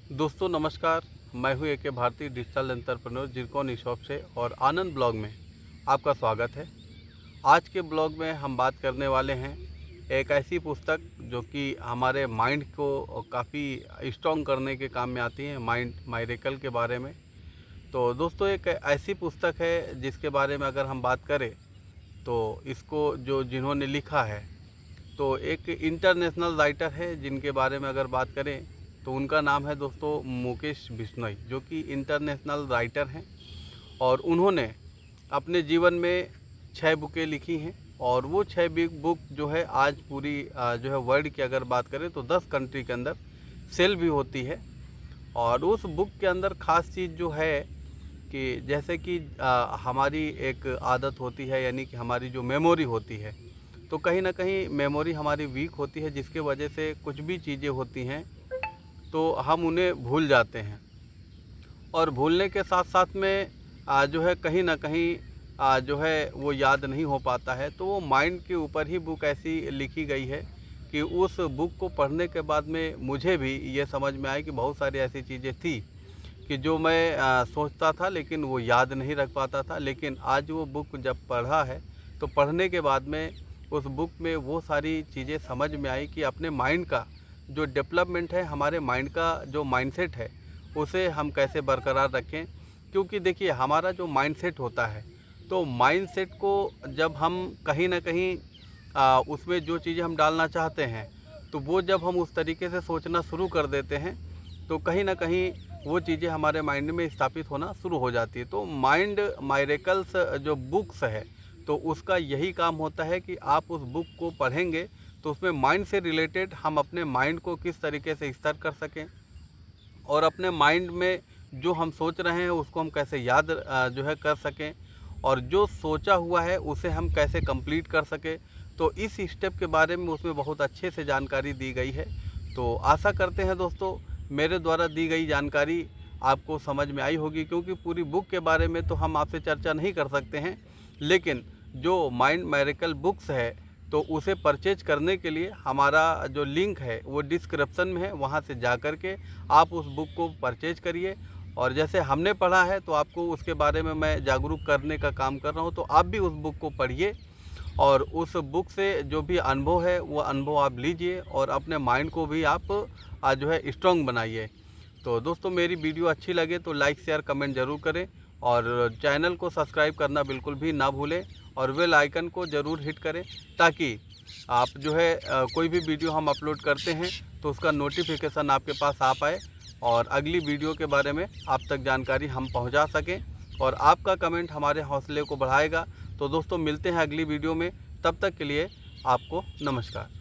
दोस्तों नमस्कार। मैं हूं A K. Bharati, digital entrepreneur Zircon shop से और आनंद ब्लॉग में आपका स्वागत है। आज के ब्लॉग में हम बात करने वाले हैं एक ऐसी पुस्तक जो कि हमारे माइंड को काफ़ी स्ट्रॉन्ग करने के काम में आती है, माइंड मायरेकल के बारे में। तो दोस्तों एक ऐसी पुस्तक है जिसके बारे में अगर हम बात करें तो इसको जिन्होंने लिखा है तो एक इंटरनेशनल राइटर है, जिनके बारे में अगर बात करें तो उनका नाम है दोस्तों मुकेश बिश्नोई, जो कि इंटरनेशनल राइटर हैं। और उन्होंने अपने जीवन में 6 बुकें लिखी हैं और वो 6 बुक जो है आज पूरी जो है वर्ल्ड की अगर बात करें तो 10 कंट्री के अंदर सेल भी होती है। और उस बुक के अंदर ख़ास चीज़ जो है कि जैसे कि हमारी एक आदत होती है, यानी कि हमारी जो मेमोरी होती है, तो कहीं ना कहीं मेमोरी हमारी वीक होती है, जिसके वजह से कुछ भी चीज़ें होती हैं तो हम उन्हें भूल जाते हैं। और भूलने के साथ साथ में जो है कहीं ना कहीं जो है वो याद नहीं हो पाता है। तो वो माइंड के ऊपर ही बुक ऐसी लिखी गई है कि उस बुक को पढ़ने के बाद में मुझे भी ये समझ में आया कि बहुत सारी ऐसी चीज़ें थी कि जो मैं सोचता था लेकिन वो याद नहीं रख पाता था। लेकिन आज वो बुक जब पढ़ा है तो पढ़ने के बाद में उस बुक में वो सारी चीज़ें समझ में आई कि अपने माइंड का जो डेवलपमेंट है, हमारे माइंड का जो माइंडसेट है, उसे हम कैसे बरकरार रखें। क्योंकि देखिए हमारा जो माइंडसेट होता है, तो माइंडसेट को जब हम कहीं ना कहीं उसमें जो चीज़ें हम डालना चाहते हैं, तो वो जब हम उस तरीके से सोचना शुरू कर देते हैं तो कहीं ना कहीं वो चीज़ें हमारे माइंड में स्थापित होना शुरू हो जाती है। तो माइंड मायरेकल्स जो बुक्स है, तो उसका यही काम होता है कि आप उस बुक को पढ़ेंगे तो उसमें माइंड से रिलेटेड हम अपने माइंड को किस तरीके से स्थिर कर सकें और अपने माइंड में जो हम सोच रहे हैं उसको हम कैसे याद जो है कर सकें, और जो सोचा हुआ है उसे हम कैसे कंप्लीट कर सकें। तो इस स्टेप के बारे में उसमें बहुत अच्छे से जानकारी दी गई है। तो आशा करते हैं दोस्तों मेरे द्वारा दी गई जानकारी आपको समझ में आई होगी, क्योंकि पूरी बुक के बारे में तो हम आपसे चर्चा नहीं कर सकते हैं, लेकिन जो माइंड मायरेकल बुक्स है तो उसे परचेज करने के लिए हमारा जो लिंक है वो डिस्क्रिप्शन में है, वहाँ से जा कर के आप उस बुक को परचेज करिए। और जैसे हमने पढ़ा है तो आपको उसके बारे में मैं जागरूक करने का काम कर रहा हूँ, तो आप भी उस बुक को पढ़िए और उस बुक से जो भी अनुभव है वो अनुभव आप लीजिए और अपने माइंड को भी आप जो है स्ट्रॉन्ग बनाइए। तो दोस्तों मेरी वीडियो अच्छी लगे तो लाइक शेयर कमेंट ज़रूर करें और चैनल को सब्सक्राइब करना बिल्कुल भी ना भूलें और बेल आइकन को ज़रूर हिट करें, ताकि आप जो है कोई भी वीडियो हम अपलोड करते हैं तो उसका नोटिफिकेशन आपके पास आ पाए और अगली वीडियो के बारे में आप तक जानकारी हम पहुंचा सकें। और आपका कमेंट हमारे हौसले को बढ़ाएगा। तो दोस्तों मिलते हैं अगली वीडियो में, तब तक के लिए आपको नमस्कार।